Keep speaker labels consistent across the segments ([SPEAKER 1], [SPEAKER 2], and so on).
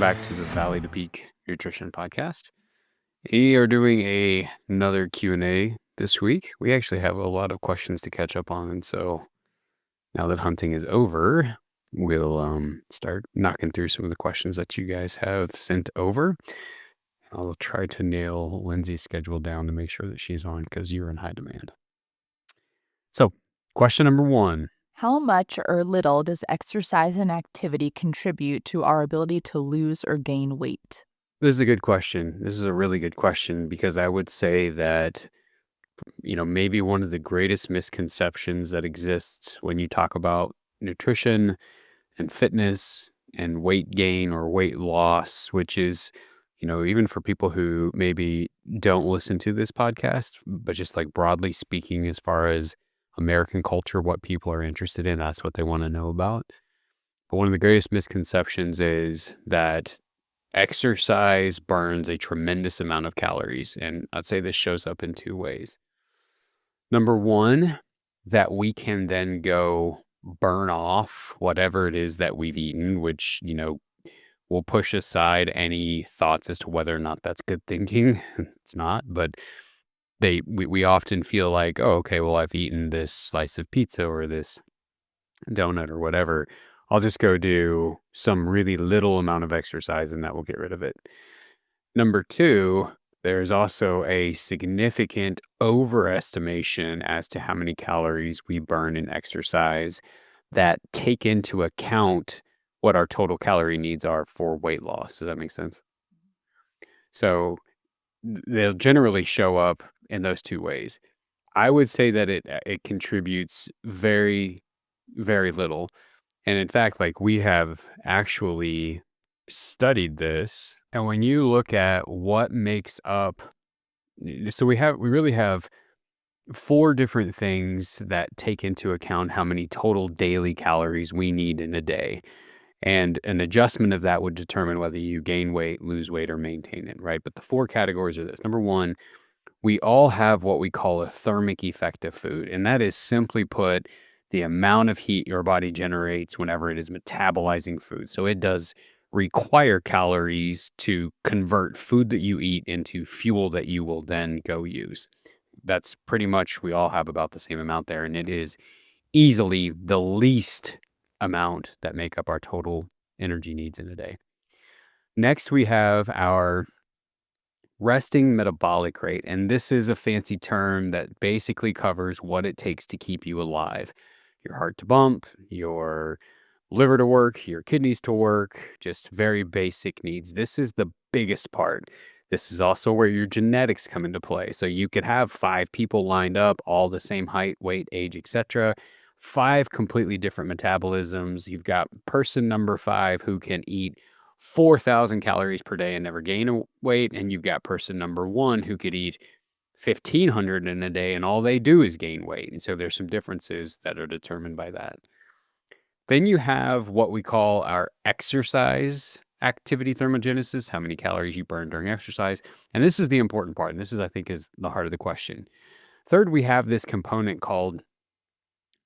[SPEAKER 1] back to the Valley to Peak Nutrition Podcast. We are doing another Q&A this week. We actually have a lot of questions to catch up on, and so now that hunting is over, we'll start knocking through some of the questions that you guys have sent over. I'll try to nail Lindsay's schedule down to make sure that she's on because you're in high demand. So, question number 1.
[SPEAKER 2] How much or little does exercise and activity contribute to our ability to lose or gain weight?
[SPEAKER 1] This is a good question. This is a really good question because I would say that, maybe one of the greatest misconceptions that exists when you talk about nutrition and fitness and weight gain or weight loss, which is, even for people who maybe don't listen to this podcast, but just like broadly speaking, as far as American culture, what people are interested in, that's what they want to know about. But one of the greatest misconceptions is that exercise burns a tremendous amount of calories. And I'd say this shows up in 2 ways. Number 1, that we can then go burn off whatever it is that we've eaten, which, will push aside any thoughts as to whether or not that's good thinking. It's not, but we often feel like, oh, okay, well, I've eaten this slice of pizza or this donut or whatever. I'll just go do some really little amount of exercise and that will get rid of it. Number 2, there's also a significant overestimation as to how many calories we burn in exercise that take into account what our total calorie needs are for weight loss. Does that make sense? So they'll generally show up in those 2 ways. I would say that it contributes very, very little. And in fact, like we have actually studied this. And when you look at what makes up, so we really have 4 different things that take into account how many total daily calories we need in a day. And an adjustment of that would determine whether you gain weight, lose weight, or maintain it, right? But the 4 categories are this. Number 1, we all have what we call a thermic effect of food. And that is simply put, the amount of heat your body generates whenever it is metabolizing food. So it does require calories to convert food that you eat into fuel that you will then go use. That's pretty much, we all have about the same amount there. And it is easily the least amount that make up our total energy needs in a day. Next, we have our resting metabolic rate. And this is a fancy term that basically covers what it takes to keep you alive. Your heart to bump, your liver to work, your kidneys to work, just very basic needs. This is the biggest part. This is also where your genetics come into play. So you could have 5 people lined up, all the same height, weight, age, etc. 5 completely different metabolisms. You've got person number 5 who can eat 4,000 calories per day and never gain weight. And you've got person number 1 who could eat 1,500 in a day and all they do is gain weight. And so there's some differences that are determined by that. Then you have what we call our exercise activity thermogenesis, how many calories you burn during exercise. And this is the important part. And this is, I think, is the heart of the question. Third, we have this component called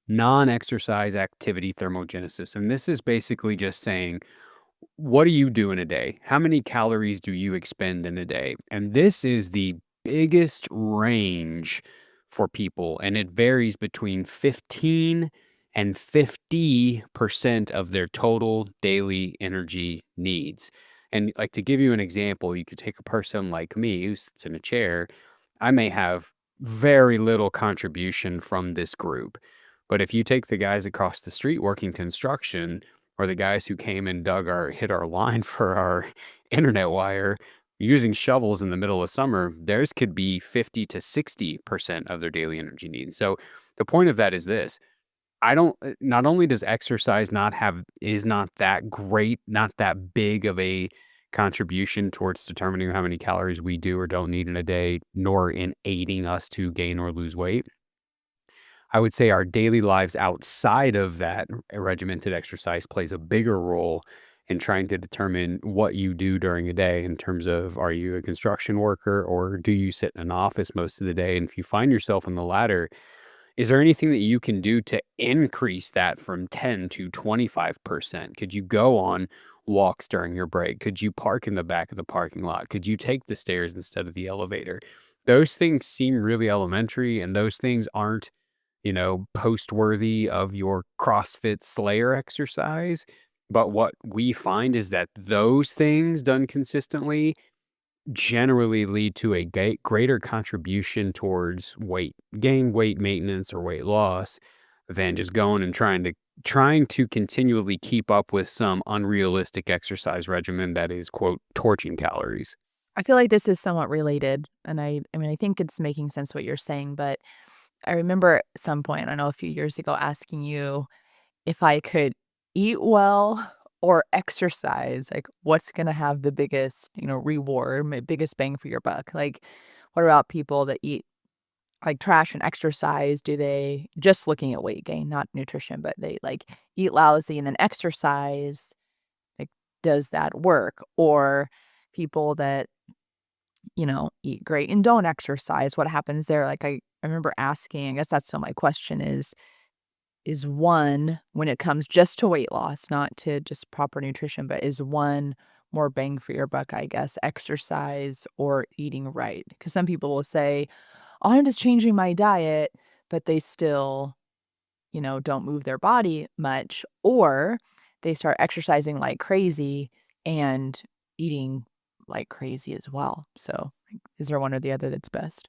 [SPEAKER 1] non-exercise activity thermogenesis. And this is basically just saying, what do you do in a day? How many calories do you expend in a day? And this is the biggest range for people. And it varies between 15 and 50% of their total daily energy needs. And like, to give you an example, you could take a person like me who sits in a chair. I may have very little contribution from this group. But if you take the guys across the street working construction, or the guys who came and hit our line for our internet wire using shovels in the middle of summer, theirs could be 50 to 60% of their daily energy needs. So the point of that is this. Not only does exercise is not that great, not that big of a contribution towards determining how many calories we do or don't need in a day, nor in aiding us to gain or lose weight. I would say our daily lives outside of that regimented exercise plays a bigger role in trying to determine what you do during a day in terms of, are you a construction worker or do you sit in an office most of the day? And if you find yourself in the latter, is there anything that you can do to increase that from 10 to 25%? Could you go on walks during your break? Could you park in the back of the parking lot? Could you take the stairs instead of the elevator? Those things seem really elementary, and those things aren't, post worthy of your CrossFit Slayer exercise. But what we find is that those things done consistently generally lead to a greater contribution towards weight gain, weight maintenance, or weight loss than just going and trying to continually keep up with some unrealistic exercise regimen that is quote torching calories.
[SPEAKER 2] I feel like this is somewhat related, and I mean, I think it's making sense what you're saying, but I remember at some point, I don't know, a few years ago, asking you if I could eat well or exercise, like, what's gonna have the biggest, reward, biggest bang for your buck? Like, what about people that eat like trash and exercise? Do they just looking at weight gain, not nutrition, but they like eat lousy and then exercise? Like, does that work? Or people that, eat great and don't exercise, what happens there? Like, I remember asking, I guess that's still my question is one, when it comes just to weight loss, not to just proper nutrition, but is one more bang for your buck, I guess, exercise or eating right? Because some people will say, "Oh, I'm just changing my diet," but they still, don't move their body much, or they start exercising like crazy and eating like crazy as well. So, like, is there one or the other that's best?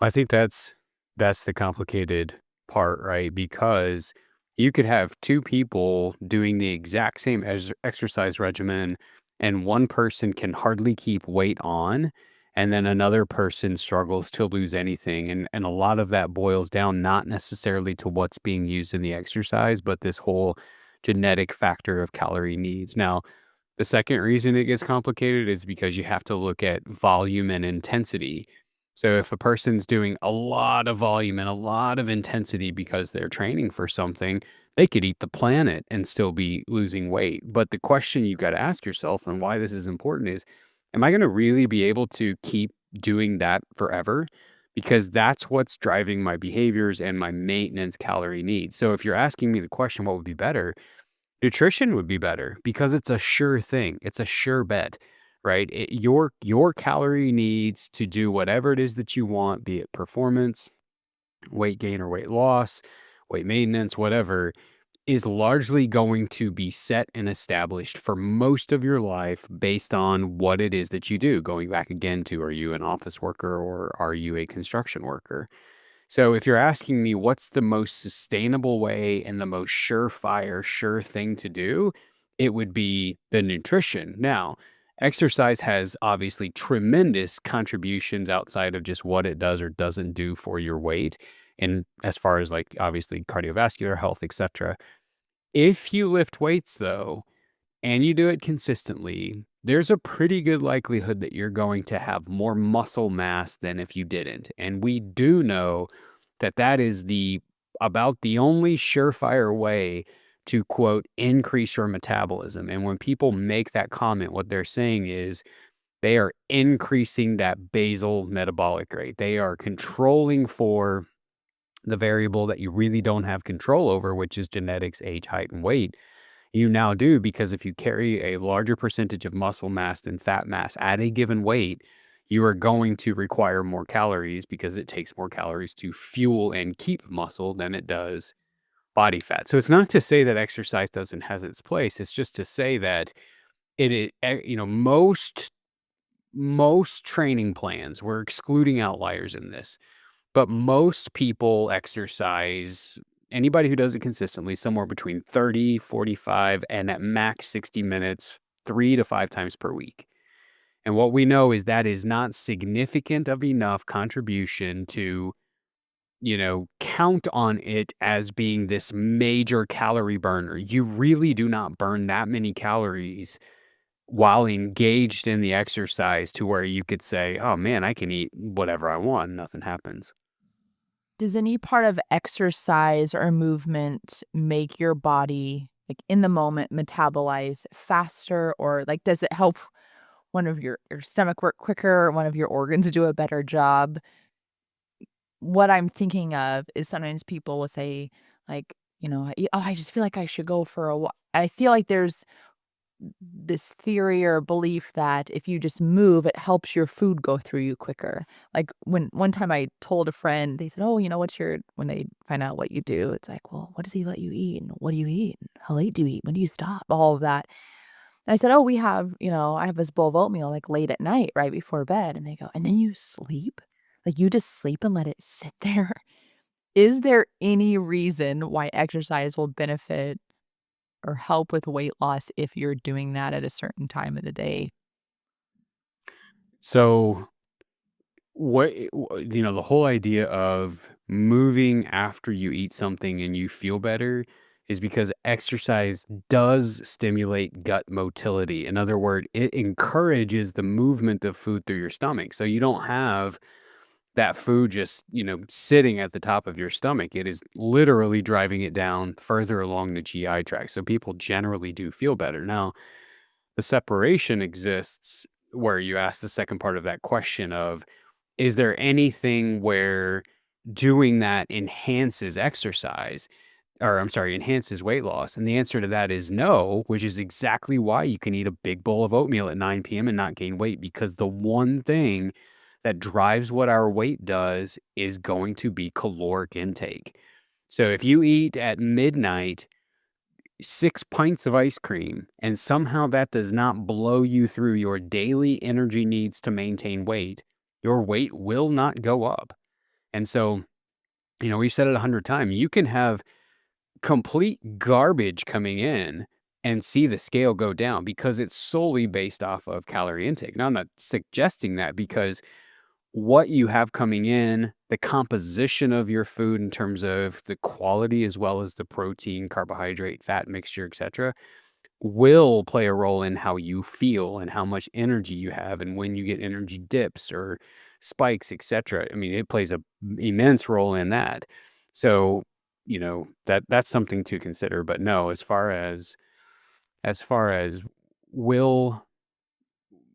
[SPEAKER 1] I think that's the complicated part, right? Because you could have two people doing the exact same exercise regimen, and one person can hardly keep weight on, and then another person struggles to lose anything. And a lot of that boils down not necessarily to what's being used in the exercise, but this whole genetic factor of calorie needs. Now, the second reason it gets complicated is because you have to look at volume and intensity. So if a person's doing a lot of volume and a lot of intensity because they're training for something, they could eat the planet and still be losing weight. But the question you've got to ask yourself and why this is important is, am I going to really be able to keep doing that forever? Because that's what's driving my behaviors and my maintenance calorie needs. So if you're asking me the question, what would be better? Nutrition would be better because it's a sure thing. It's a sure bet, right? Your calorie needs to do whatever it is that you want, be it performance, weight gain or weight loss, weight maintenance, whatever, is largely going to be set and established for most of your life based on what it is that you do. Going back again to, are you an office worker or are you a construction worker? So if you're asking me what's the most sustainable way and the most surefire, sure thing to do, it would be the nutrition. Now, exercise has obviously tremendous contributions outside of just what it does or doesn't do for your weight. And as far as like obviously cardiovascular health, etc. If you lift weights though, and you do it consistently, there's a pretty good likelihood that you're going to have more muscle mass than if you didn't. And we do know that that is the about the only surefire way to quote increase your metabolism. And when people make that comment, what they're saying is they are increasing that basal metabolic rate. They are controlling for the variable that you really don't have control over, which is genetics, age, height, and weight. You now do, because if you carry a larger percentage of muscle mass than fat mass at a given weight, you are going to require more calories because it takes more calories to fuel and keep muscle than it does body fat. So it's not to say that exercise doesn't have its place. It's just to say that it is, most training plans, we're excluding outliers in this, but most people exercise, anybody who does it consistently, somewhere between 30, 45, and at max 60 minutes, 3 to 5 times per week. And what we know is that is not significant of enough contribution to, count on it as being this major calorie burner. You really do not burn that many calories while engaged in the exercise to where you could say, "Oh man, I can eat whatever I want, nothing happens."
[SPEAKER 2] Does any part of exercise or movement make your body, like, in the moment, metabolize faster? Or, like, does it help one of your stomach work quicker, or one of your organs do a better job? What I'm thinking of is sometimes people will say, like, "Oh, I just feel like I should go for a walk." I feel like there's this theory or belief that if you just move, it helps your food go through you quicker. Like when one time I told a friend, they said, "Oh, what's your," when they find out what you do, it's like, "Well, what does he let you eat? And what do you eat? And how late do you eat? When do you stop?" All of that. And I said, "Oh, we have, I have this bowl of oatmeal like late at night, right before bed." And they go, "And then you sleep? Like you just sleep and let it sit there?" Is there any reason why exercise will benefit or help with weight loss if you're doing that at a certain time of the day?
[SPEAKER 1] So, the whole idea of moving after you eat something and you feel better is because exercise does stimulate gut motility. In other words, it encourages the movement of food through your stomach. So you don't have that food just, sitting at the top of your stomach. It is literally driving it down further along the GI tract. So people generally do feel better. Now, the separation exists where you ask the second part of that question of, is there anything where doing that enhances exercise, or I'm sorry, enhances weight loss? And the answer to that is no, which is exactly why you can eat a big bowl of oatmeal at 9 p.m. and not gain weight, because the one thing that drives what our weight does is going to be caloric intake. So if you eat at midnight 6 pints of ice cream and somehow that does not blow you through your daily energy needs to maintain weight, your weight will not go up. And so, we've said it 100 times. You can have complete garbage coming in and see the scale go down because it's solely based off of calorie intake. Now, I'm not suggesting that, because what you have coming in, the composition of your food in terms of the quality as well as the protein, carbohydrate, fat mixture, etc., will play a role in how you feel and how much energy you have and when you get energy dips or spikes, etc. I mean, it plays a immense role in that. So, that's something to consider. But no, as far as will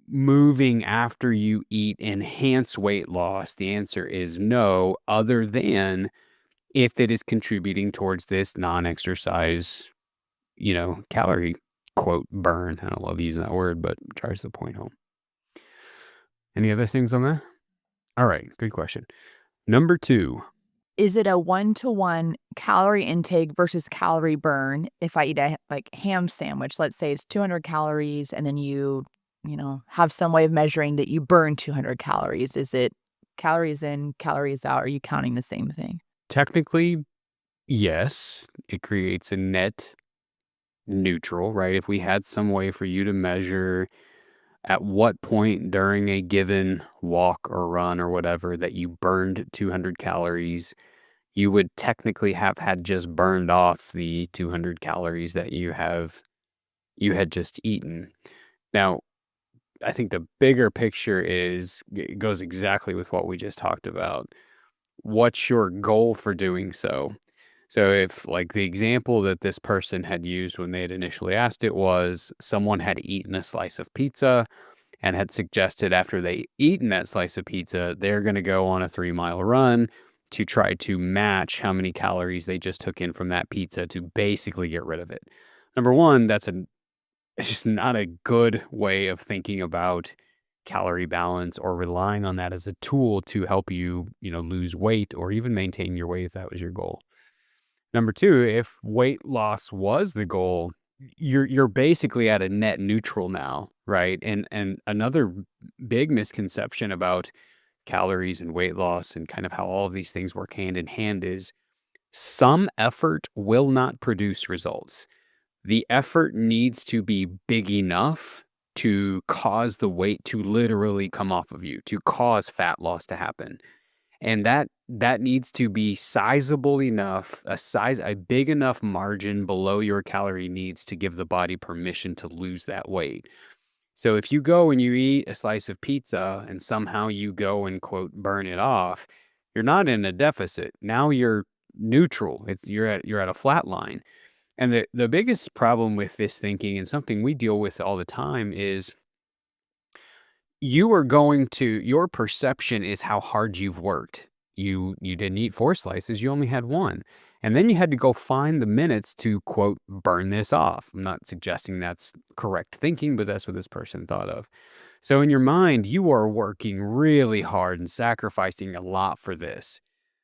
[SPEAKER 1] moving after you eat enhance weight loss, the answer is no, other than if it is contributing towards this non-exercise, calorie quote burn. I don't love using that word, but it drives the point home. Any other things on that? All right, good question. Number two,
[SPEAKER 2] Is it a one-to-one calorie intake versus calorie burn if I eat a, like, ham sandwich? Let's say it's 200 calories, and then have some way of measuring that you burn 200 calories. Is it calories in, calories out? Are you counting the same thing?
[SPEAKER 1] technically, yes, it creates a net neutral, right? If we had some way for you to measure at what point during a given walk or run or whatever that you burned 200 calories, you would technically have had just burned off the 200 calories that you had just eaten. Now, I think the bigger picture goes exactly with what we just talked about. What's your goal for doing so? So if, like, the example that this person had used when they had initially asked it was someone had eaten a slice of pizza and had suggested after they eaten that slice of pizza, they're going to go on a 3-mile run to try to match how many calories they just took in from that pizza to basically get rid of it. Number one, it's just not a good way of thinking about calorie balance or relying on that as a tool to help you, lose weight or even maintain your weight if that was your goal. Number two, if weight loss was the goal, you're basically at a net neutral now, right? And another big misconception about calories and weight loss and kind of how all of these things work hand in hand is some effort will not produce results. The effort needs to be big enough to cause the weight to literally come off of you, to cause fat loss to happen. And that needs to be sizable enough, a big enough margin below your calorie needs to give the body permission to lose that weight. So if you go and you eat a slice of pizza and somehow you go and quote burn it off, you're not in a deficit. Now you're neutral. You're at a flat line. And the biggest problem with this thinking, and something we deal with all the time, is your perception is how hard you've worked. You didn't eat 4 slices, you only had 1. And then you had to go find the minutes to, quote, burn this off. I'm not suggesting that's correct thinking, but that's what this person thought of. So in your mind, you are working really hard and sacrificing a lot for this.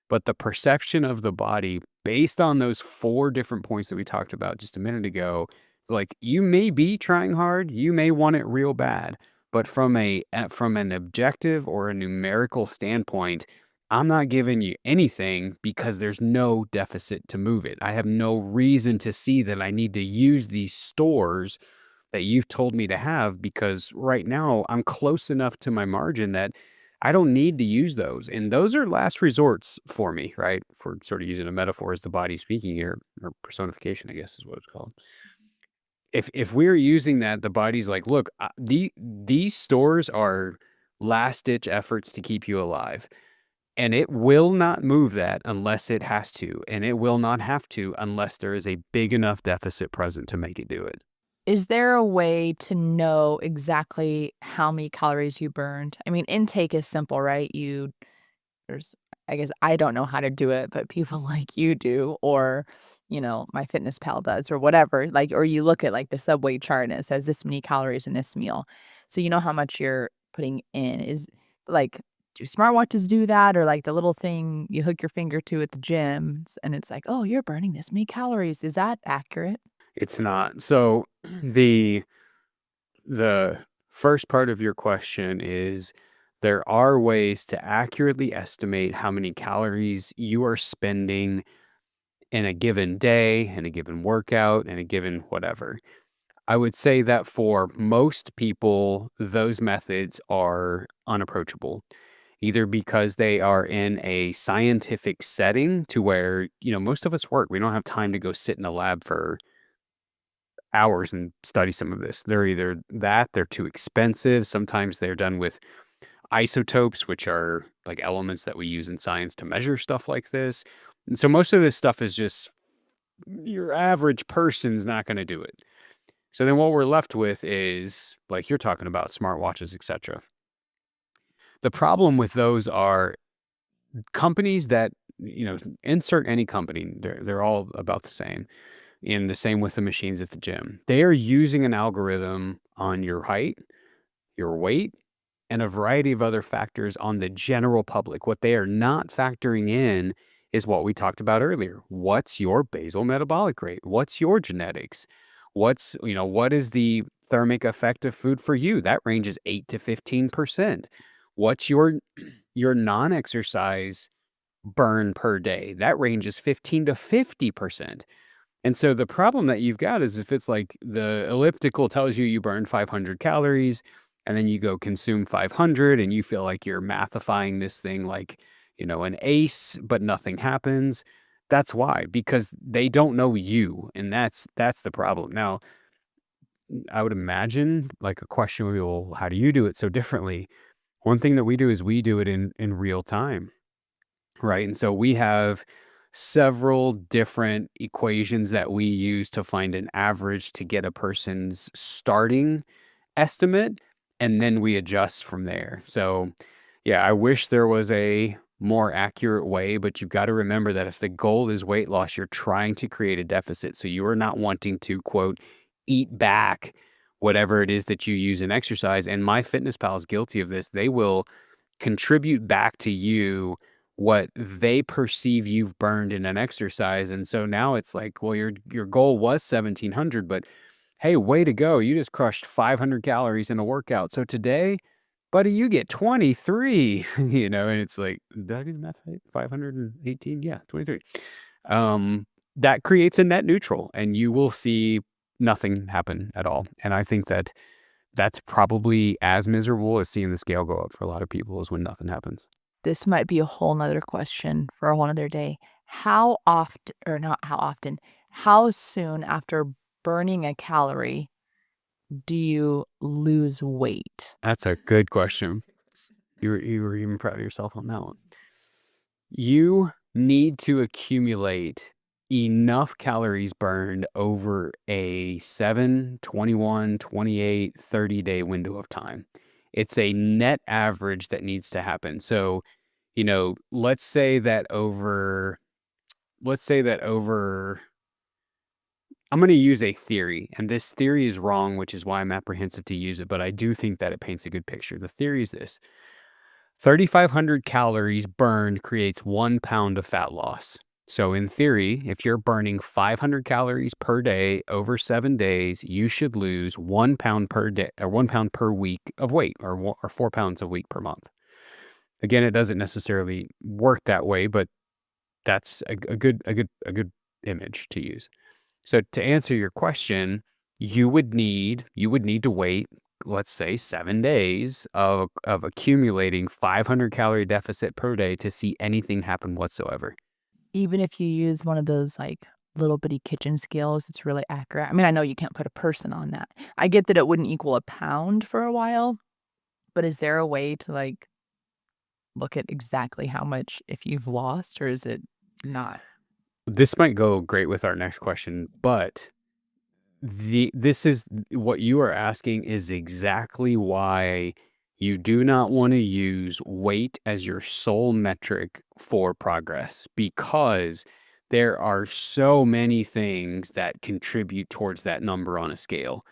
[SPEAKER 1] But the perception of the body, based on those four different points that we talked about just a minute ago, is like you may be trying hard, you may want it real bad, but from an objective or a numerical standpoint, I'm not giving you anything because there's no deficit to move it. I have no reason to see that I need to use these stores that you've told me to have because right now I'm close enough to my margin that I don't need to use those. And those are last resorts for me, right? For sort of using a metaphor as the body speaking here, or personification, I guess is what it's called. If we're using that, the body's like, look, these stores are last ditch efforts to keep you alive. And it will not move that unless it has to. And it will not have to unless there is a big enough deficit present to make it do it.
[SPEAKER 2] Is there a way to know exactly how many calories you burned? I mean, intake is simple, right? There's I guess I don't know how to do it, but people like you do, or, my fitness pal does or whatever, like, or you look at, like, the Subway chart and it says this many calories in this meal. So you know how much you're putting in. Like, do smartwatches do that? Or, like, the little thing you hook your finger to at the gym, and it's like, "Oh, you're burning this many calories." Is that accurate?
[SPEAKER 1] It's not. So the the first part of your question is there are ways to accurately estimate how many calories you are spending in a given day, in a given workout, in a given whatever. I would say that for most people, those methods are unapproachable, either because they are in a scientific setting to where, most of us work. We don't have time to go sit in a lab for hours and study some of this. They're either that, they're too expensive. Sometimes they're done with isotopes, which are like elements that we use in science to measure stuff like this. And so most of this stuff is just your average person's not going to do it. So then what we're left with is like you're talking about smartwatches, etc. The problem with those are companies that, insert any company, they're all about the same. And the same with the machines at the gym. They are using an algorithm on your height, your weight, and a variety of other factors on the general public. What they are not factoring in is what we talked about earlier. What's your basal metabolic rate? What's your genetics? What is the thermic effect of food for you? That ranges 8 to 15%. What's your non-exercise burn per day? That ranges 15 to 50%. And so the problem that you've got is if it's like the elliptical tells you you burn 500 calories and then you go consume 500 and you feel like you're mathifying this thing like, an ace, but nothing happens. That's why, because they don't know you. And that's the problem. Now, I would imagine like a question would be, well, how do you do it so differently? One thing that we do is we do it in real time. Right. And so we have several different equations that we use to find an average to get a person's starting estimate. And then we adjust from there. So, yeah, I wish there was a more accurate way, but you've got to remember that if the goal is weight loss, you're trying to create a deficit. So you are not wanting to, quote, eat back whatever it is that you use in exercise. And MyFitnessPal is guilty of this. They will contribute back to you what they perceive you've burned in an exercise. And so now it's like, well, your goal was 1700, but hey, way to go. You just crushed 500 calories in a workout. So today, buddy, you get 23, and it's like, did I do the math right? 518? Yeah, 23. That creates a net neutral and you will see nothing happen at all. And I think that that's probably as miserable as seeing the scale go up for a lot of people is when nothing happens.
[SPEAKER 2] This might be a whole nother question for a whole nother day. How often, or not how often, how soon after burning a calorie do you lose weight?
[SPEAKER 1] That's a good question. You were even proud of yourself on that one. You need to accumulate enough calories burned over a 7, 21, 28, 30-day window of time. It's a net average that needs to happen. So, let's say that over let's say that over I'm going to use a theory, and this theory is wrong, which is why I'm apprehensive to use it, but I do think that it paints a good picture. The theory is this: 3,500 calories burned creates 1 pound of fat loss. So, in theory, if you're burning 500 calories per day over 7 days, you should lose 1 pound per day or 1 pound per week of weight, or 4 pounds a week per month. Again, it doesn't necessarily work that way, but that's a good image to use. So to answer your question, you would need to wait, let's say, 7 days of accumulating 500 calorie deficit per day to see anything happen whatsoever.
[SPEAKER 2] Even if you use one of those, like, little bitty kitchen scales, it's really accurate. I mean, I know you can't put a person on that. I get that it wouldn't equal a pound for a while, but is there a way to, like, look at exactly how much if you've lost, or is it not?
[SPEAKER 1] This might go great with our next question, but this is what you are asking is exactly why you do not want to use weight as your sole metric for progress, because there are so many things that contribute towards that number on a scale.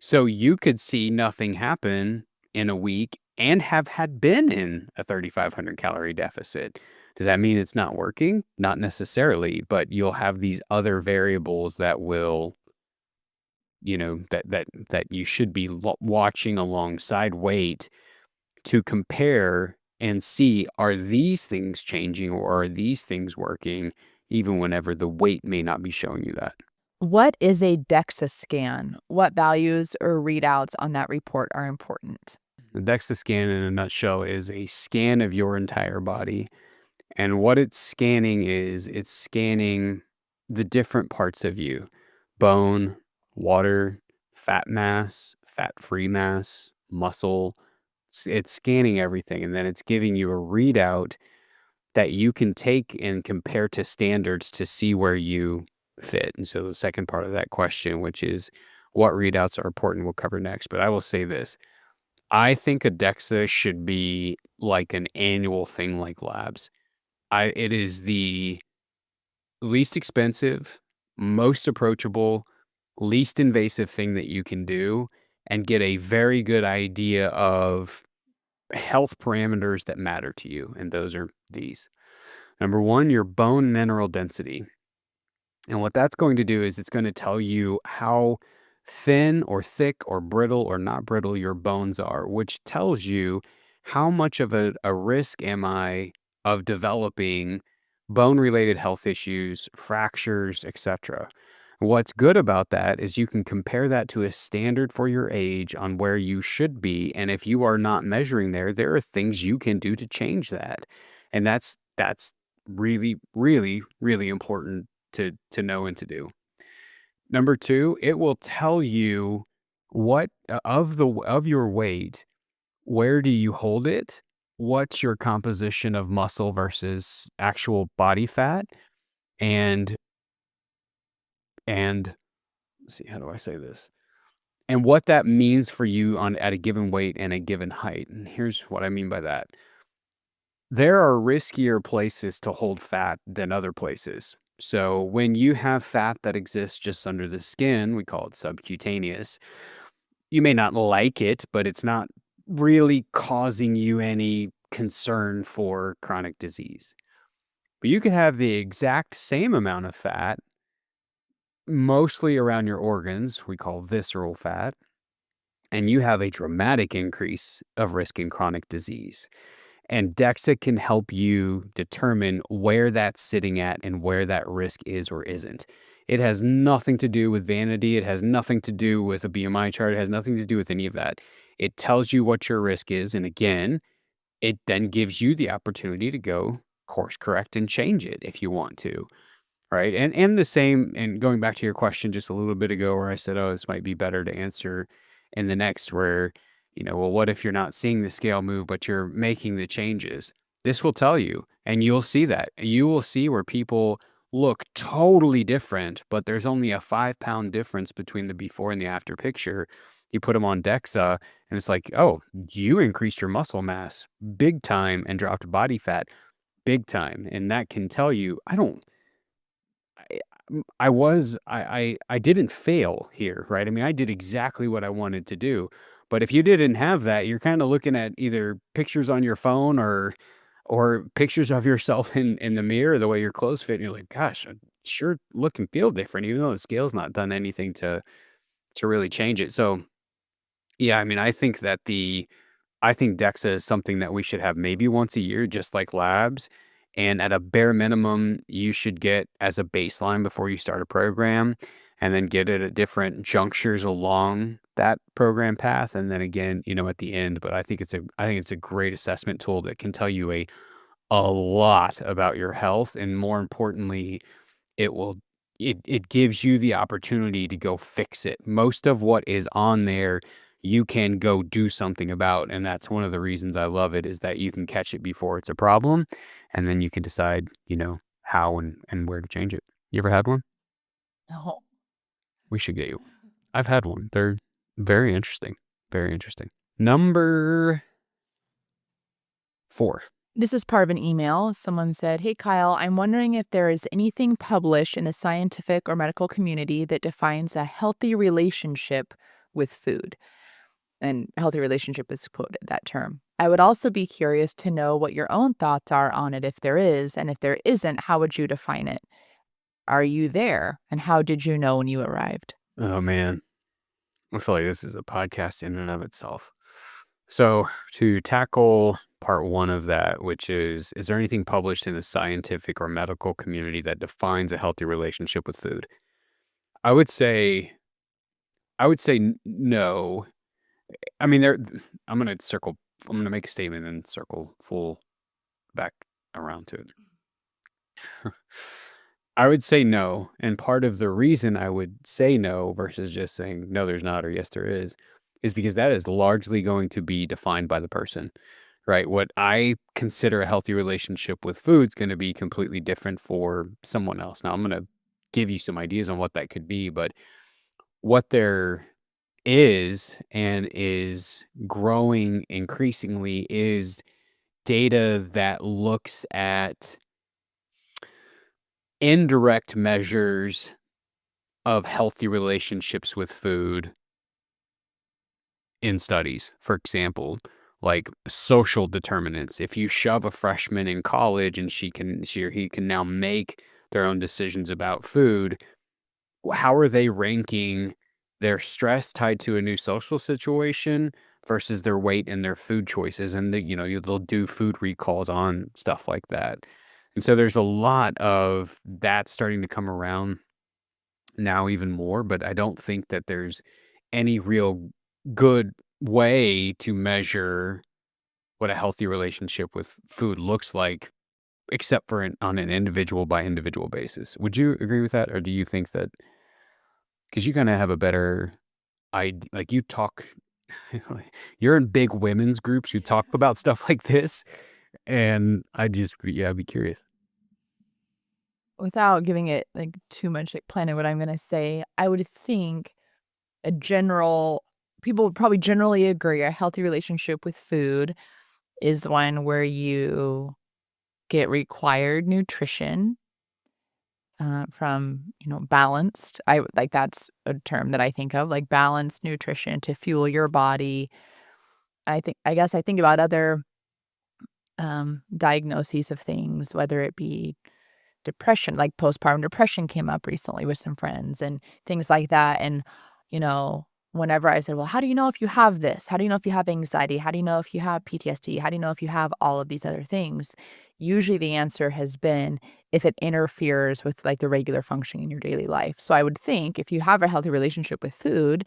[SPEAKER 1] So you could see nothing happen in a week and have had been in a 3,500 calorie deficit. Does that mean it's not working? Not necessarily, but you'll have these other variables that will, that you should be watching alongside weight to compare and see, are these things changing or are these things working, even whenever the weight may not be showing you that.
[SPEAKER 2] What is a DEXA scan? What values or readouts on that report are important?
[SPEAKER 1] The DEXA scan, in a nutshell, is a scan of your entire body. And what it's scanning is it's scanning the different parts of you: bone, water, fat mass, fat free mass, muscle. It's scanning everything. And then it's giving you a readout that you can take and compare to standards to see where you fit. And so the second part of that question, which is what readouts are important, we'll cover next. But I will say this: I think a DEXA should be like an annual thing like labs. It is the least expensive, most approachable, least invasive thing that you can do and get a very good idea of health parameters that matter to you. And those are these. Number one, your bone mineral density. And what that's going to do is it's going to tell you how thin or thick or brittle or not brittle your bones are, which tells you how much of a risk am I of developing bone related health issues, fractures, etc. What's good about that is you can compare that to a standard for your age on where you should be. And if you are not measuring there, there are things you can do to change that. And that's really, really, really important to know and to do. Number 2, it will tell you what of your weight, where do you hold it? What's your composition of muscle versus actual body fat? And and let's see, how do I say this? And what that means for you on at a given weight and a given height. And here's what I mean by that. There are riskier places to hold fat than other places. So when you have fat that exists just under the skin, we call it subcutaneous. You may not like it, but it's not really causing you any concern for chronic disease. But you could have the exact same amount of fat, mostly around your organs, we call visceral fat, and you have a dramatic increase of risk in chronic disease. And DEXA can help you determine where that's sitting at and where that risk is or isn't. It has nothing to do with vanity. It has nothing to do with a BMI chart. It has nothing to do with any of that. It tells you what your risk is. And again, it then gives you the opportunity to go course correct and change it if you want to. Right, and the same, and going back to your question just a little bit ago where I said, "Oh, this might be better to answer in the next," where, well, what if you're not seeing the scale move, but you're making the changes? This will tell you, and you'll see that. You will see where people look totally different, but there's only a 5 pound difference between the before and the after picture. You put them on DEXA, and it's like, "Oh, you increased your muscle mass big time and dropped body fat big time." And that can tell you, I didn't fail here, right? I mean, I did exactly what I wanted to do. But if you didn't have that, you're kind of looking at either pictures on your phone or pictures of yourself in the mirror, the way your clothes fit, and you're like, gosh, I sure look and feel different, even though the scale's not done anything to really change it. So yeah, I mean, I think DEXA is something that we should have maybe once a year, just like labs. And at a bare minimum, you should get as a baseline before you start a program, and then get it at different junctures along that program path. And then again, at the end. But I think it's a great assessment tool that can tell you a lot about your health. And more importantly, it will it gives you the opportunity to go fix it. Most of what is on there, you can go do something about, and that's one of the reasons I love it, is that you can catch it before it's a problem, and then you can decide, how and where to change it. You ever had one?
[SPEAKER 2] No.
[SPEAKER 1] We should get you one. I've had one. They're very interesting. Very interesting. Number 4.
[SPEAKER 2] This is part of an email. Someone said, "Hey, Kyle, I'm wondering if there is anything published in the scientific or medical community that defines a healthy relationship with food." And healthy relationship is quoted, that term. I would also be curious to know what your own thoughts are on it if there is, and if there isn't, how would you define it? Are you there? And how did you know when you arrived?
[SPEAKER 1] Oh, man. I feel like this is a podcast in and of itself. So, to tackle part one of that, which is there anything published in the scientific or medical community that defines a healthy relationship with food? I would say, no. I mean, I'm going to circle, I'm going to make a statement and circle full back around to it. I would say no. And part of the reason I would say no versus just saying no, there's not, or yes, there is because that is largely going to be defined by the person, right? What I consider a healthy relationship with food is going to be completely different for someone else. Now, I'm going to give you some ideas on what that could be, but what there is and is growing increasingly is data that looks at indirect measures of healthy relationships with food in studies. For example, like social determinants. If you shove a freshman in college and she or he can now make their own decisions about food, how are they ranking their stress tied to a new social situation versus their weight and their food choices? And they'll do food recalls on stuff like that. And so there's a lot of that starting to come around now even more, but I don't think that there's any real good way to measure what a healthy relationship with food looks like, except for on an individual by individual basis. Would you agree with that? Or do you think that because you kind of have a better idea, like you talk, you're in big women's groups, you talk about stuff like this. And yeah, I'd be curious.
[SPEAKER 2] Without giving it like too much like planning what I'm gonna say, I would think a general people would probably generally agree a healthy relationship with food is one where you get required nutrition, from, balanced. Like, that's a term that I think of, like, balanced nutrition to fuel your body. I guess I think about other, diagnoses of things, whether it be depression, like postpartum depression came up recently with some friends and things like that. And, whenever I said, well, how do you know if you have this? How do you know if you have anxiety? How do you know if you have PTSD? How do you know if you have all of these other things? Usually the answer has been if it interferes with like the regular functioning in your daily life. So I would think if you have a healthy relationship with food,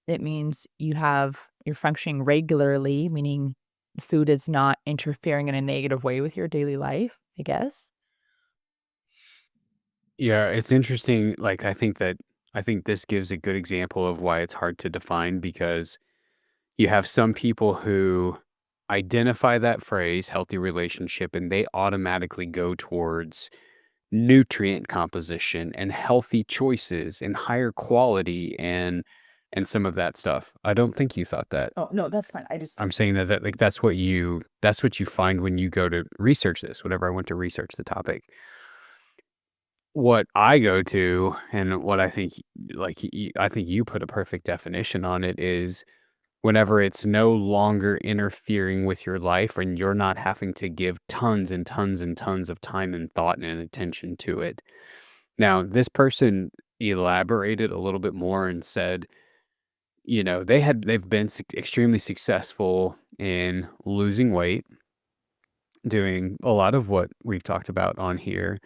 [SPEAKER 2] it means you're functioning regularly, meaning food is not interfering in a negative way with your daily life, I guess.
[SPEAKER 1] Yeah, it's interesting. Like, I think this gives a good example of why it's hard to define because you have some people who identify that phrase, healthy relationship, and they automatically go towards nutrient composition and healthy choices and higher quality and some of that stuff. I don't think you thought that.
[SPEAKER 2] Oh, no, that's fine. I just
[SPEAKER 1] I'm saying that like that's what you find when you go to research this, whenever I went to research the topic. what I go to and what I think, like, I think you put a perfect definition on it is whenever it's no longer interfering with your life and you're not having to give tons and tons and tons of time and thought and attention to it. Now, this person elaborated a little bit more and said, they've been extremely successful in losing weight, doing a lot of what we've talked about on here,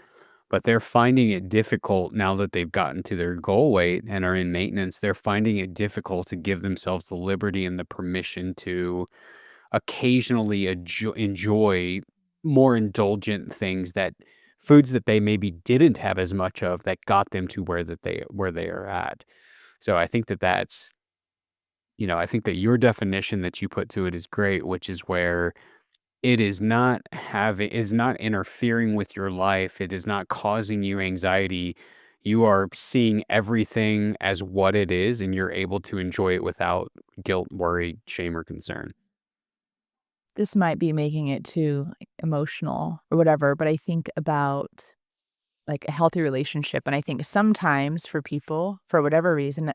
[SPEAKER 1] but they're finding it difficult now that they've gotten to their goal weight and are in maintenance. They're finding it difficult to give themselves the liberty and the permission to occasionally enjoy more indulgent things, that foods that they maybe didn't have as much of that got them to where they are at. So I think I think that your definition that you put to it is great, which is where is not interfering with your life. It is not causing you anxiety. You are seeing everything as what it is, and you're able to enjoy it without guilt, worry, shame, or concern.
[SPEAKER 2] This might be making it too, like, emotional or whatever, but I think about, like, a healthy relationship, and I think sometimes for people, for whatever reason,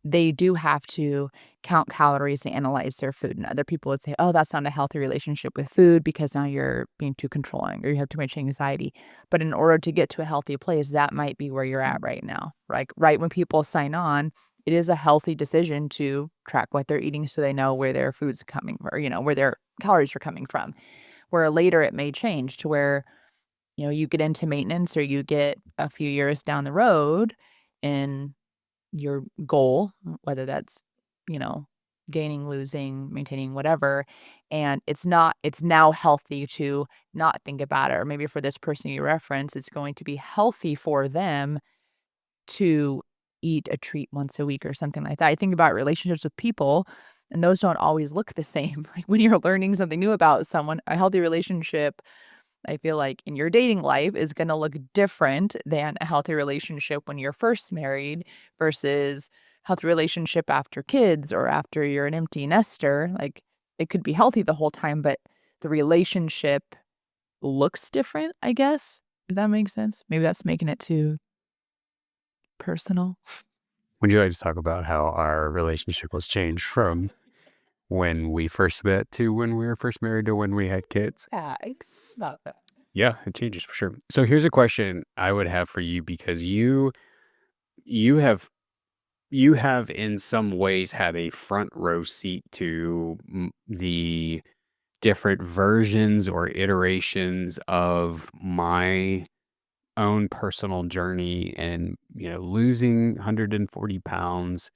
[SPEAKER 2] they do have to count calories and analyze their food, and other people would say, "Oh, that's not a healthy relationship with food because now you're being too controlling or you have too much anxiety." But in order to get to a healthy place, that might be where you're at right now. Like, right when people sign on, it is a healthy decision to track what they're eating so they know where their food's coming or, where their calories are coming from. Where later it may change to where, you get into maintenance or you get a few years down the road and your goal, whether that's, you know, gaining, losing, maintaining, whatever, and it's now healthy to not think about it, or maybe for this person you reference, it's going to be healthy for them to eat a treat once a week or something like that. I think about relationships with people, and those don't always look the same. Like, when you're learning something new about someone, a healthy relationship, I feel like in your dating life is gonna look different than a healthy relationship when you're first married versus healthy relationship after kids or after you're an empty nester. Like, it could be healthy the whole time, but the relationship looks different, I guess, if that makes sense. Maybe that's making it too personal.
[SPEAKER 1] Would you like to talk about how our relationship was changed from when we first met to when we were first married to when we had kids?
[SPEAKER 2] Yeah, it's about that.
[SPEAKER 1] Yeah, it changes for sure. So here's a question I would have for you, because you have you have in some ways had a front row seat to the different versions or iterations of my own personal journey and, losing 140 pounds,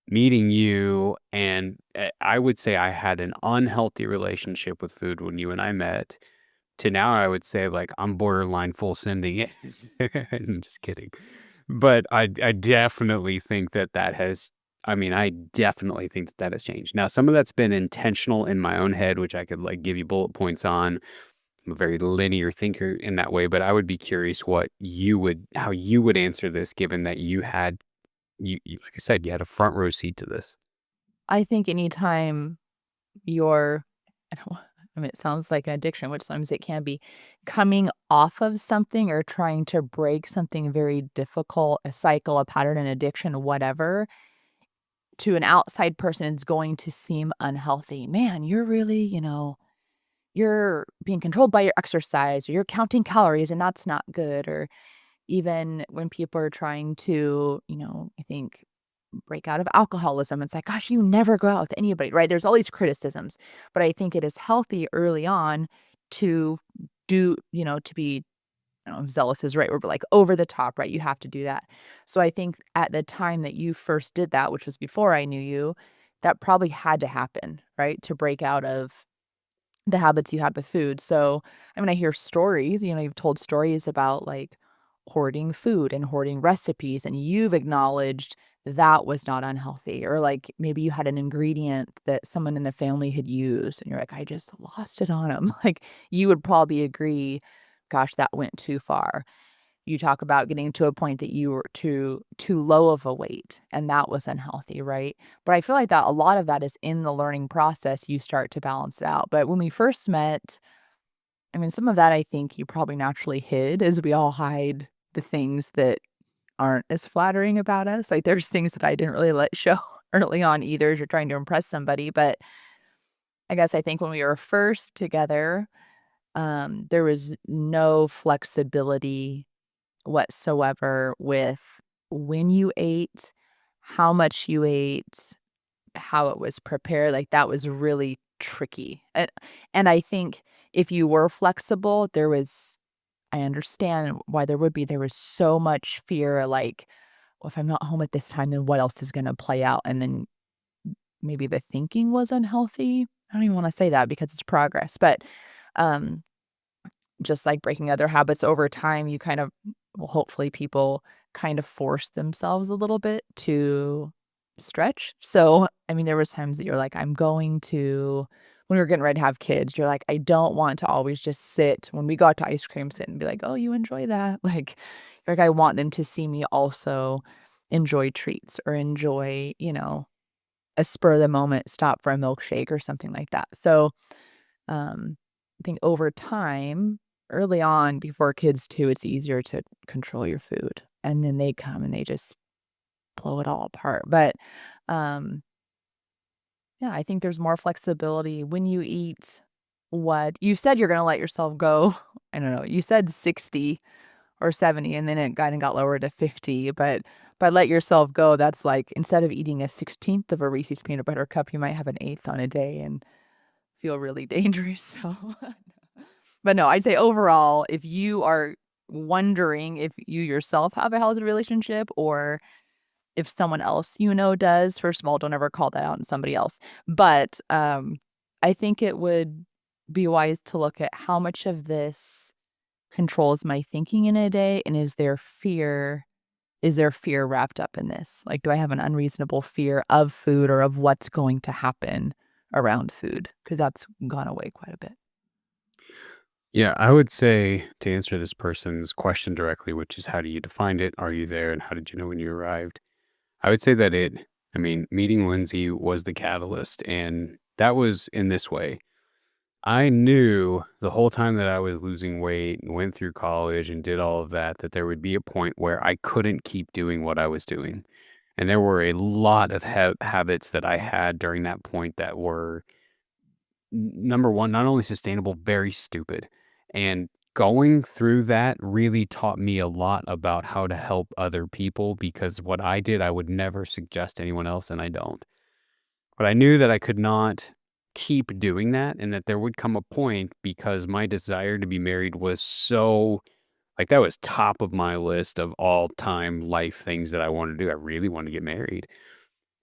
[SPEAKER 1] meeting you. And I would say I had an unhealthy relationship with food when you and I met, to now I would say, like, I'm borderline full sending it. I'm just kidding. But I definitely think that has I definitely think that has changed. Now, some of that's been intentional in my own head, which I could, like, give you bullet points on. I'm a very linear thinker in that way, but I would be curious how you would answer this, given that like I said, you had a front row seat to this.
[SPEAKER 2] I think anytime you're I don't I mean, it sounds like an addiction, which sometimes it can be, coming off of something or trying to break something very difficult, a cycle, a pattern, an addiction, whatever, to an outside person, it's going to seem unhealthy. "Man, you're really, you're being controlled by your exercise, or you're counting calories, and that's not good," or even when people are trying to, I think, break out of alcoholism, it's like, "Gosh, you never go out with anybody," right? There's all these criticisms, but I think it is healthy early on to to be, I don't know if zealous is the right word, but, like, over the top, right? You have to do that. So I think at the time that you first did that, which was before I knew you, that probably had to happen, right? To break out of the habits you had with food. So, I mean, I hear stories, you've told stories about, like, hoarding food and hoarding recipes, and you've acknowledged that was not unhealthy, or, like, maybe you had an ingredient that someone in the family had used, and you're like, "I just lost it on 'em." Like, you would probably agree, "Gosh, that went too far." You talk about getting to a point that you were too low of a weight, and that was unhealthy, right? But I feel like that a lot of that is in the learning process, you start to balance it out. But when we first met, I mean, some of that I think you probably naturally hid, as we all hide the things that aren't as flattering about us. Like, there's things that I didn't really let show early on either as you're trying to impress somebody, but I guess I think when we were first together, there was no flexibility whatsoever with when you ate, how much you ate, how it was prepared, like, that was really tricky, and I think if you were flexible, I understand why there was so much fear, like, "Well, if I'm not home at this time, then what else is gonna play out?" And then maybe the thinking was unhealthy? I don't even wanna say that because it's progress, but, um, just like breaking other habits over time, you kind of well, hopefully people kind of force themselves a little bit to stretch. So, I mean, there was times that you're like, "I'm going to" when we were getting ready to have kids, you're like, "I don't want to always just sit" when we got to ice cream, sit and be like, "Oh, you enjoy that?" Like, I want them to see me also enjoy treats or enjoy, a spur of the moment stop for a milkshake or something like that. So, I think over time, early on, before kids too, it's easier to control your food, and then they come and they just blow it all apart. But, um, yeah, I think there's more flexibility when you eat what you said you're gonna let yourself go. I don't know, you said 60 or 70, and then it kinda got lowered to 50, but by let yourself go, that's like instead of eating a 16th of a Reese's peanut butter cup, you might have an eighth on a day and feel really dangerous, so but no, I'd say overall, if you are wondering if you yourself have a healthy relationship or if someone else does, first of all, don't ever call that out on somebody else. But, I think it would be wise to look at how much of this controls my thinking in a day, and is there fear wrapped up in this? Like, do I have an unreasonable fear of food or of what's going to happen around food? Because that's gone away quite a bit.
[SPEAKER 1] Yeah, I would say to answer this person's question directly, which is how do you define it? Are you there? And how did you know when you arrived? I would say that meeting Lindsay was the catalyst. And that was in this way. I knew the whole time that I was losing weight and went through college and did all of that, that there would be a point where I couldn't keep doing what I was doing. And there were a lot of habits that I had during that point that were number one, not only sustainable, very stupid. And going through that really taught me a lot about how to help other people because what I did, I would never suggest to anyone else, and I don't. But I knew that I could not keep doing that and that there would come a point because my desire to be married was so like that was top of my list of all time life things that I wanted to do. I really wanted to get married.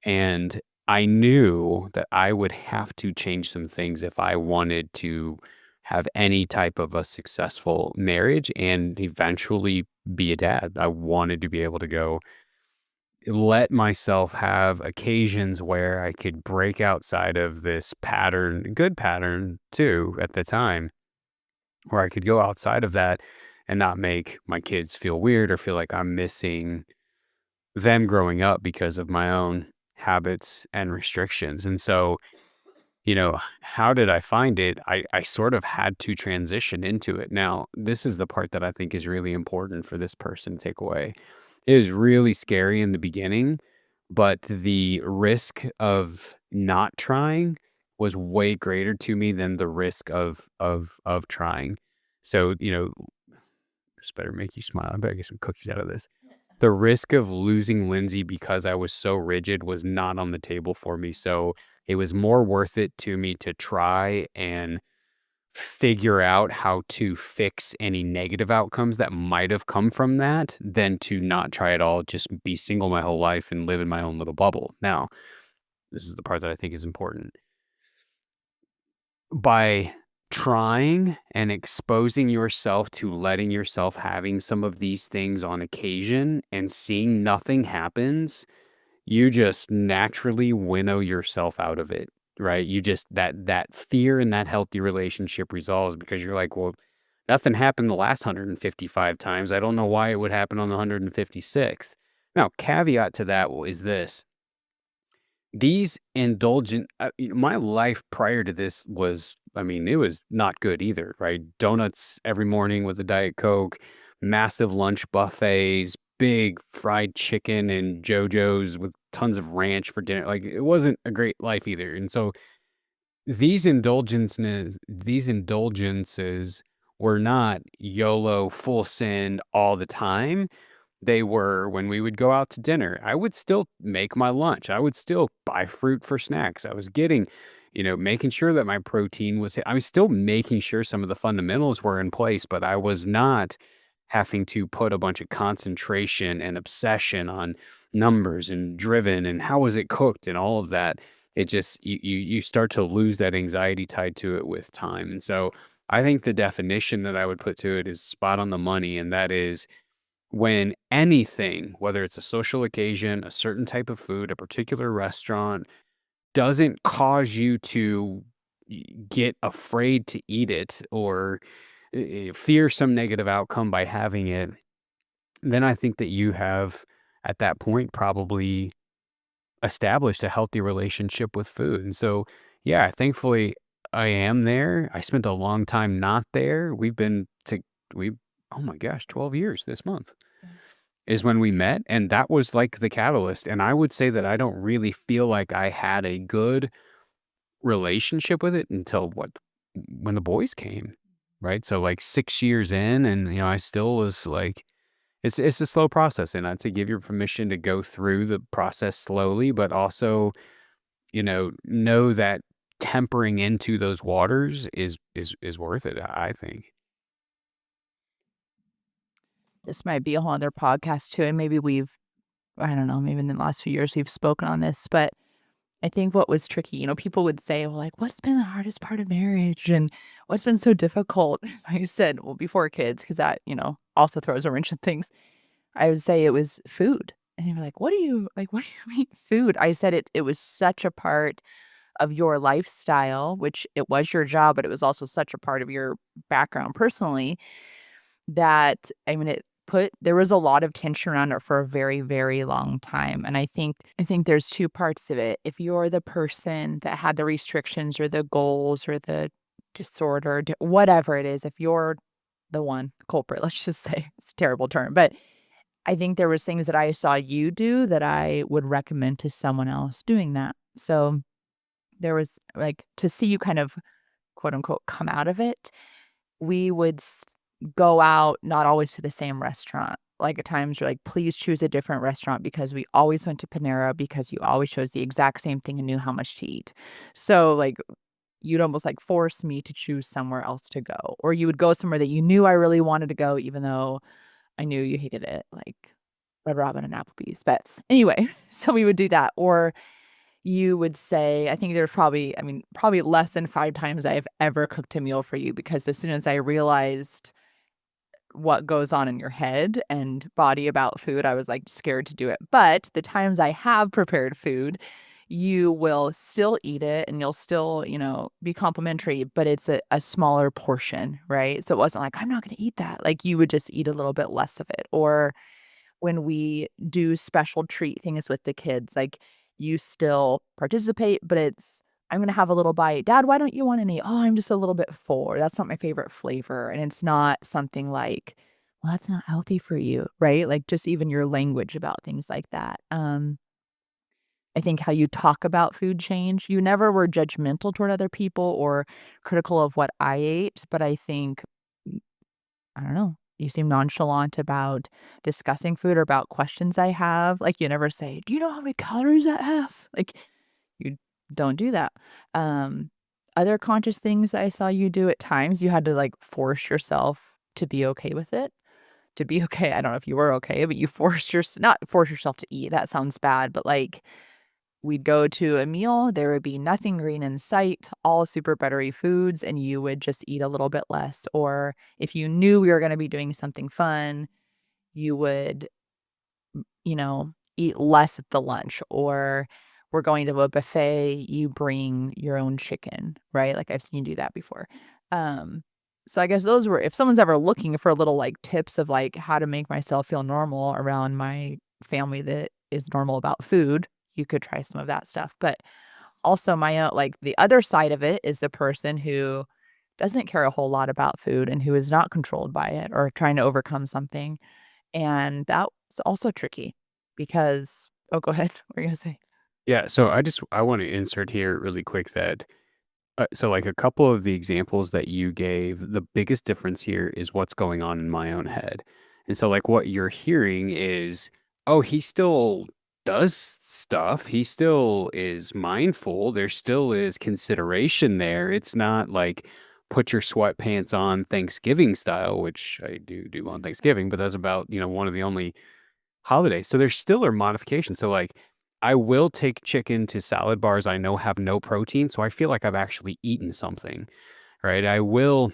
[SPEAKER 1] And I knew that I would have to change some things if I wanted to have any type of a successful marriage and eventually be a dad. I wanted to be able to go let myself have occasions where I could break outside of this pattern, good pattern too at the time, where I could go outside of that and not make my kids feel weird or feel like I'm missing them growing up because of my own habits and restrictions. And so, how did I find it? I sort of had to transition into it. Now, this is the part that I think is really important for this person to take away. It was really scary in the beginning, but the risk of not trying was way greater to me than the risk of trying. So, this better make you smile. I better get some cookies out of this. The risk of losing Lindsay because I was so rigid was not on the table for me, so it was more worth it to me to try and figure out how to fix any negative outcomes that might have come from that than to not try at all, just be single my whole life and live in my own little bubble. Now, this is the part that I think is important. By trying and exposing yourself to letting yourself having some of these things on occasion and seeing nothing happens, you just naturally winnow yourself out of it, right? You just that fear in that healthy relationship resolves because you're like, well, nothing happened the last 155 times. I don't know why it would happen on the 156th. Now, caveat to that is this. These indulgent my life prior to this was it was not good either, right? Donuts every morning with a Diet Coke, massive lunch buffets, big fried chicken and JoJo's with tons of ranch for dinner. Like, it wasn't a great life either, and so these indulgences were not YOLO, full send all the time. They were when we would go out to dinner, I would still make my lunch. I would still buy fruit for snacks. I was getting, making sure that my protein was I was still making sure some of the fundamentals were in place, but I was not having to put a bunch of concentration and obsession on numbers and driven and how was it cooked and all of that. It just you start to lose that anxiety tied to it with time. And so I think the definition that I would put to it is spot on the money, and that is when anything, whether it's a social occasion, a certain type of food, a particular restaurant, doesn't cause you to get afraid to eat it or fear some negative outcome by having it, then I think that you have, at that point, probably established a healthy relationship with food. And so, yeah, thankfully, I am there. I spent a long time not there. We, oh my gosh, 12 years this month is when we met, and that was, like, the catalyst, and I would say that I don't really feel like I had a good relationship with it until when the boys came, right? So, like, 6 years in and, I still was, like it's a slow process, and I'd say give your permission to go through the process slowly, but also, know that tempering into those waters is worth it, I think.
[SPEAKER 2] This might be a whole other podcast too, and maybe I don't know, maybe in the last few years we've spoken on this, but I think what was tricky, people would say, well, like, what's been the hardest part of marriage and what's been so difficult? I said, well, before kids, because that, also throws a wrench in things. I would say it was food. And they were like, what do you mean food? I said it was such a part of your lifestyle, which it was your job, but it was also such a part of your background personally that, I mean, there was a lot of tension around it for a very, very long time, and I think there's 2 parts of it. If you're the person that had the restrictions or the goals or the disorder, whatever it is, if you're the one culprit, let's just say, it's a terrible term, but I think there was things that I saw you do that I would recommend to someone else doing that. So, there was, like, to see you kind of, quote, unquote, "come out of it," we would go out, not always to the same restaurant. Like, at times, you're like, please choose a different restaurant because we always went to Panera because you always chose the exact same thing and knew how much to eat. So, like, you'd almost like force me to choose somewhere else to go. Or you would go somewhere that you knew I really wanted to go, even though I knew you hated it, like Red Robin and Applebee's. But anyway, so we would do that. Or you would say, I think there's probably, I mean, probably less than 5 times I've ever cooked a meal for you because as soon as I realized what goes on in your head and body about food, I was, like, scared to do it. But the times I have prepared food, you will still eat it and you'll still, be complimentary, but it's a smaller portion, right? So it wasn't like, "I'm not gonna eat that." Like, you would just eat a little bit less of it. Or when we do special treat things with the kids, like, you still participate, but it's, "I'm gonna have a little bite." "Dad, why don't you want any?" "Oh, I'm just a little bit full," or, "That's not my favorite flavor," and it's not something like, "Well, that's not healthy for you," right? Like, just even your language about things like that. I think how you talk about food changed. You never were judgmental toward other people or critical of what I ate, but I think I don't know. You seem nonchalant about discussing food or about questions I have. Like, you never say, "Do you know how many calories that has?" Like, you don't do that. Um, Other conscious things I saw you do at times, you had to, like, force yourself to be okay with it. To be okay, I don't know if you were okay, but you forced not force yourself to eat, that sounds bad, but, like, we'd go to a meal, there would be nothing green in sight, all super buttery foods, and you would just eat a little bit less. Or if you knew we were gonna be doing something fun, you would, eat less at the lunch. Or we're going to a buffet, you bring your own chicken, right? Like, I've seen you do that before. Um, so I guess those were if someone's ever looking for little, like, tips of, like, how to make myself feel normal around my family that is normal about food, you could try some of that stuff. But also my own like, the other side of it is the person who doesn't care a whole lot about food and who is not controlled by it or trying to overcome something. And that was also tricky because oh, go ahead. What were you gonna say?
[SPEAKER 1] Yeah, so I want to insert here really quick that so like a couple of the examples that you gave, the biggest difference here is what's going on in my own head. And so like what you're hearing is, oh, he still does stuff. He still is mindful. There still is consideration there. It's not like put your sweatpants on Thanksgiving style, which I do on Thanksgiving, but that's about, one of the only holidays. So there still are modifications. So like I will take chicken to salad bars I know have no protein, so I feel like I've actually eaten something, right? I will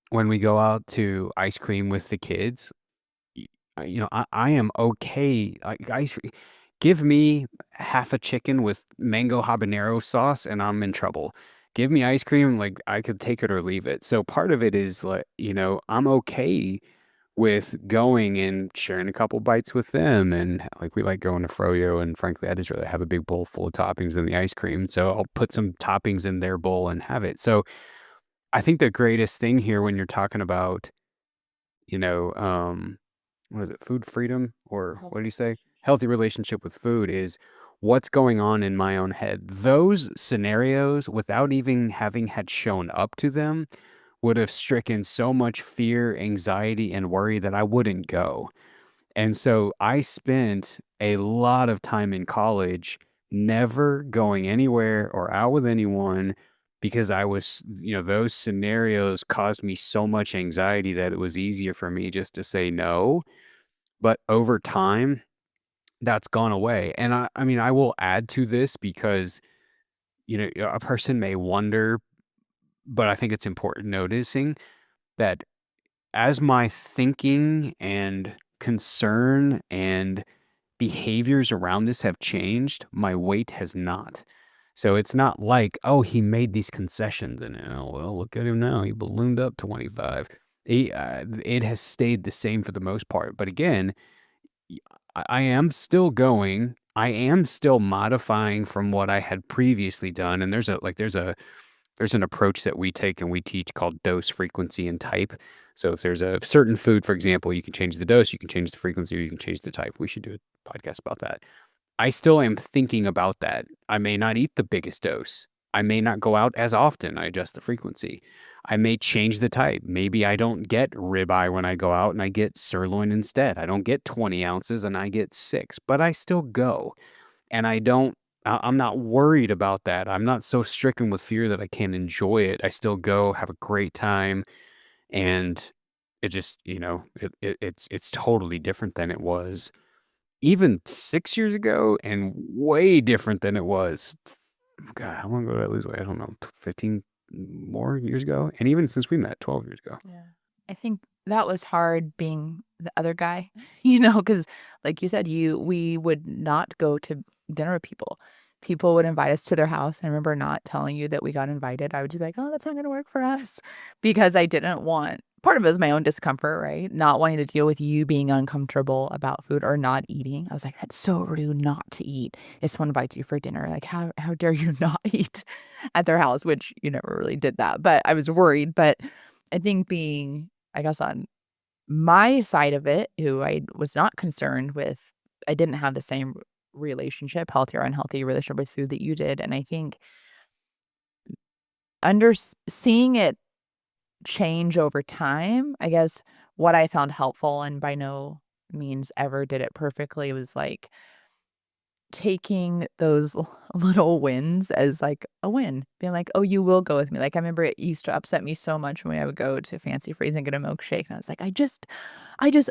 [SPEAKER 1] when we go out to ice cream with the kids, I am okay. Like give me half a chicken with mango habanero sauce and I'm in trouble. Give me ice cream, like I could take it or leave it. So part of it is like, I'm okay with going and sharing a couple bites with them, and, like, we like going to froyo, and frankly, I just rather have a big bowl full of toppings than the ice cream, so I'll put some toppings in their bowl and have it. So, I think the greatest thing here when you're talking about, you know, um, what is it, food freedom, or what
[SPEAKER 2] Healthy
[SPEAKER 1] do you say?
[SPEAKER 2] relationship.
[SPEAKER 1] Healthy relationship with food is what's going on in my own head. Those scenarios, without even having had shown up to them, would have stricken so much fear, anxiety, and worry that I wouldn't go. And so I spent a lot of time in college never going anywhere or out with anyone because those scenarios caused me so much anxiety that it was easier for me just to say no. But over time, that's gone away. And I mean, I will add to this because, a person may wonder, but I think it's important noticing that as my thinking and concern and behaviors around this have changed, my weight has not. So it's not like, oh, he made these concessions and oh, well, look at him now. He ballooned up 25. It has stayed the same for the most part. But again, y- I am still going. I am still modifying from what I had previously done. And there's an approach that we take and we teach called dose, frequency, and type. So if there's a certain food, for example, you can change the dose, you can change the frequency, or you can change the type. We should do a podcast about that. I still am thinking about that. I may not eat the biggest dose. I may not go out as often. I adjust the frequency. I may change the type. Maybe I don't get ribeye when I go out and I get sirloin instead. I don't get 20 ounces and I get 6, but I still go. And I'm not worried about that. I'm not so stricken with fear that I can't enjoy it. I still go, have a great time, and it just, it's totally different than it was even 6 years ago and way different than it was God, how long ago did I lose weight? I don't know, 15 more years ago? And even since we met 12 years ago.
[SPEAKER 2] Yeah. I think that was hard being the other guy, because like you said, we would not go to dinner with people. People would invite us to their house. I remember not telling you that we got invited. I would just be like, "Oh, that's not gonna work for us," because I didn't want part of it was my own discomfort, right? Not wanting to deal with you being uncomfortable about food or not eating. I was like, "That's so rude not to eat if someone invites you for dinner. Like, how dare you not eat at their house?" Which you never really did that, but I was worried. But I think being, I guess, on my side of it, who I was not concerned with, I didn't have the same relationship, healthy or unhealthy relationship with food that you did. And I think seeing it change over time, I guess what I found helpful and by no means ever did it perfectly was like taking those little wins as, like, a win, being like, "Oh, you will go with me." Like, I remember it used to upset me so much when I would go to Fancy Freeze and get a milkshake, and I was like, I just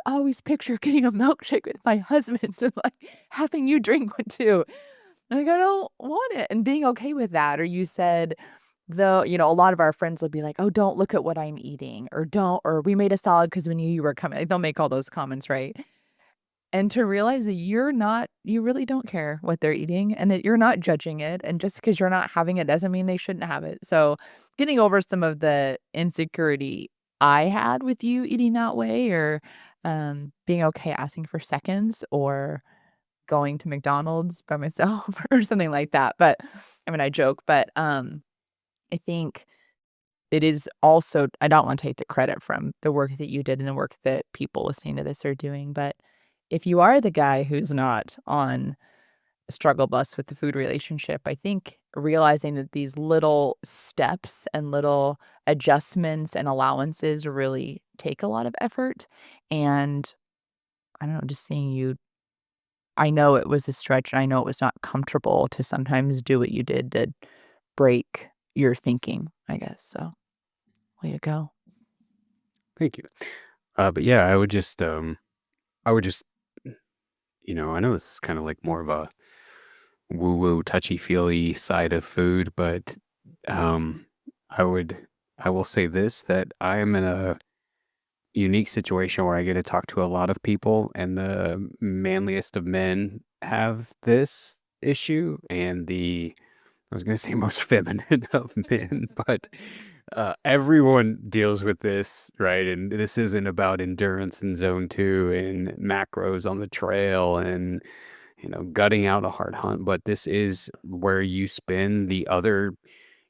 [SPEAKER 2] always picture getting a milkshake with my husband, so, like, having you drink one too." Like, I don't want it, and being okay with that, or you said, though, a lot of our friends will be like, "Oh, don't look at what I'm eating," or "Don't," or "We made a salad because we knew you were coming." Like, they'll make all those comments, right? And to realize that you really don't care what they're eating and that you're not judging it, and just because 'cause you're not having it doesn't mean they shouldn't have it. So, getting over some of the insecurity I had with you eating that way or, being okay asking for seconds or going to McDonald's by myself or something like that, but, I mean, I joke, but, I think it is also I don't wanna take the credit from the work that you did and the work that people listening to this are doing, but if you are the guy who's not on a struggle bus with the food relationship, I think realizing that these little steps and little adjustments and allowances really take a lot of effort, and I don't know, just seeing you I know it was a stretch, and I know it was not comfortable to sometimes do what you did to break your thinking, I guess, so way to go.
[SPEAKER 1] Thank you. But yeah, I would just, I know this is kind of like more of a woo woo, touchy feely side of food, but um, I would, I will say this that I am in a unique situation where I get to talk to a lot of people, and the manliest of men have this issue, and I was gonna say most feminine of men, but everyone deals with this, right? And this isn't about endurance in zone two and macros on the trail and gutting out a hard hunt, but this is where you spend the other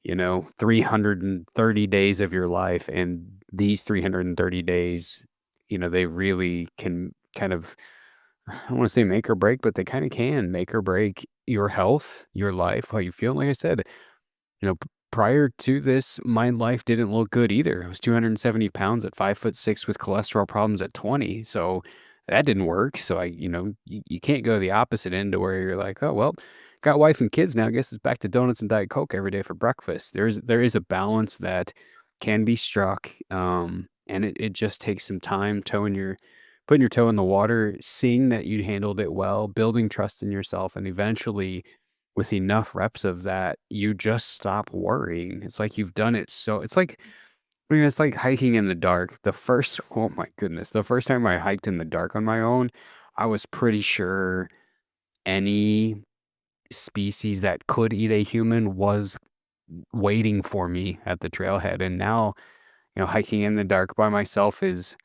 [SPEAKER 1] 330 days of your life. And these 330 days, they really can kind of, I don't want to say make or break, but they kind of can make or break your health, your life, how you feel. Like I said, prior to this, my life didn't look good either. I was 270 pounds at 5'6" with cholesterol problems at 20. So that didn't work. So you can't go the opposite end to where you're like, oh, well, got wife and kids now. I guess it's back to donuts and Diet Coke every day for breakfast. There is a balance that can be struck. And it just takes some time putting your toe in the water, seeing that you handled it well, building trust in yourself, and eventually with enough reps of that, you just stop worrying. It's like you've done it it's like hiking in the dark. Oh my goodness, the first time I hiked in the dark on my own, I was pretty sure any species that could eat a human was waiting for me at the trailhead. And now, hiking in the dark by myself is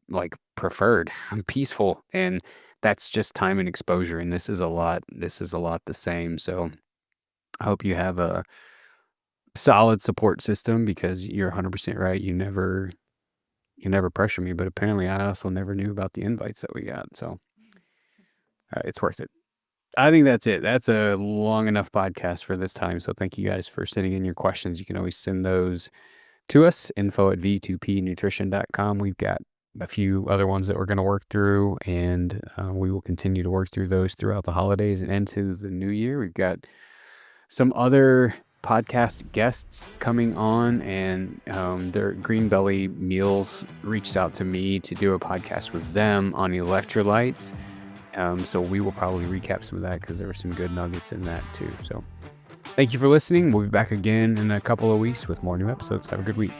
[SPEAKER 1] like preferred. I'm peaceful. And that's just time and exposure. And this is a lot the same. So I hope you have a solid support system because you're 100% right. You never pressure me, but apparently I also never knew about the invites that we got. So it's worth it. I think that's it. That's a long enough podcast for this time. So thank you guys for sending in your questions. You can always send those to us, info@v2pnutrition.com. We've got a few other ones that we're going to work through, and we will continue to work through those throughout the holidays and into the new year. We've got some other podcast guests coming on, and their Green Belly Meals reached out to me to do a podcast with them on electrolytes. So we will probably recap some of that because there were some good nuggets in that too. So thank you for listening. We'll be back again in a couple of weeks with more new episodes. Have a good week.